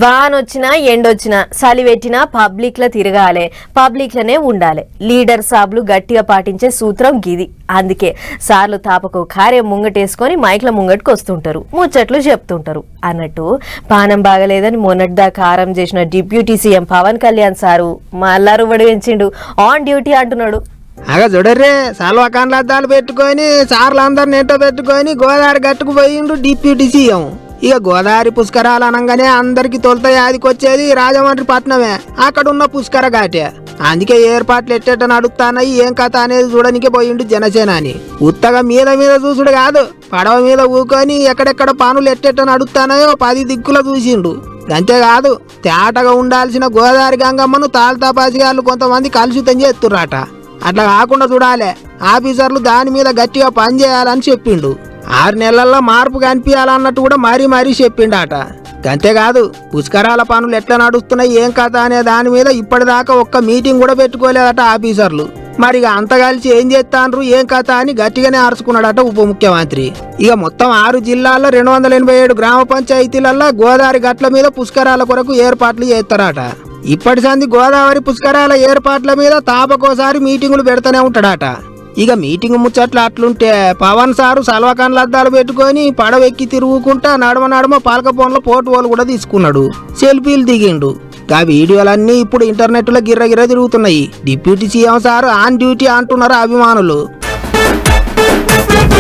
వానొచ్చినా ఎండొచ్చినా చలి పెట్టినా పబ్లిక్ లో తిరగాలి, పబ్లిక్ లోనే ఉండాలి. లీడర్ సాబ్లు గట్టిగా పాటించే సూత్రం గిది. అందుకే సార్లు తాపకు కార్యం ముంగటేసుకొని మైక్ల ముంగటికి వస్తుంటారు, ముచ్చట్లు చెప్తుంటారు. అన్నట్టు పానం బాగలేదని మొన్నటిదాకా ఆరం చేసిన deputy CM Pavan Kalyan sir మళ్ళా రువడి పెంచిండు. ఆన్ డ్యూటీ అంటున్నాడు. అగా చూడర్రే, సల్వాకాన్ల అద్దాలు పెట్టుకొని సార్లందరిని ఎంట పెట్టుకొని గోదావరి గట్టుకు పోయిండు డిప్యూటీ సీఎం. ఇక గోదావరి పుష్కరాలు అనగానే అందరికి తొలుత యాదికొచ్చేది రాజమండ్రి పట్నమే, అక్కడున్న పుష్కర ఘాటే. అందుకే ఏర్పాట్లు ఎట్టేట నడుస్తానయి ఏం కథ అనేది చూడనికే పోయిండు జనసేనాని. ఉత్తగా మీద మీద చూసుడు కాదు, పడవ మీద ఊకొని ఎక్కడెక్కడ పనులు ఎట్టేట నడుస్తానయో 10 దిక్కుల చూసిండు. అంతేకాదు, తేటగా ఉండాల్సిన గోదావరి గంగమ్మను తాల్తాపాసిగాళ్ళు కొంతమంది కలుషితం చేస్తుర్రట. అట్లా కాకుండా చూడాలి, ఆఫీసర్లు దాని మీద గట్టిగా పనిచేయాలని చెప్పిండు. 6 నెలల్లో మార్పు కనిపించాలన్నట్టు కూడా మరీ చెప్పిండట. అంతేకాదు, పుష్కరాల పనులు ఎట్లా నడుస్తున్నాయి ఏం కథ అనే దాని మీద ఇప్పటిదాకా ఒక్క మీటింగ్ కూడా పెట్టుకోలేదట ఆఫీసర్లు. మరి అంత కలిసి ఏం చేస్తాన్రు ఏం కథ అని గట్టిగానే అరుచుకున్నాడట ఉప ముఖ్యమంత్రి. ఇక మొత్తం 6 జిల్లాల్లో 287 గ్రామ పంచాయతీలలో గోదావరి గట్ల మీద పుష్కరాల కొరకు ఏర్పాట్లు చేస్తారట. ఇప్పటి సంది గోదావరి పుష్కరాల ఏర్పాట్ల మీద తాపకోసారి మీటింగులు పెడతానే ఉంటాడట. ఇక మీటింగ్ ముచ్చట్లు అట్లుంటే పవన్ సారు సల్వాకాన్ల అద్దాలు పెట్టుకొని పడవెక్కి తిరుగుకుంటా నడమ పాలకపోన్లో పోటువోలు కూడా తీసుకున్నాడు, సెల్ఫీలు దిగిండు. ఆ వీడియోలన్నీ ఇప్పుడు ఇంటర్నెట్ లో గిర్ర తిరుగుతున్నాయి. Deputy CM sir on duty అంటున్నారు అభిమానులు.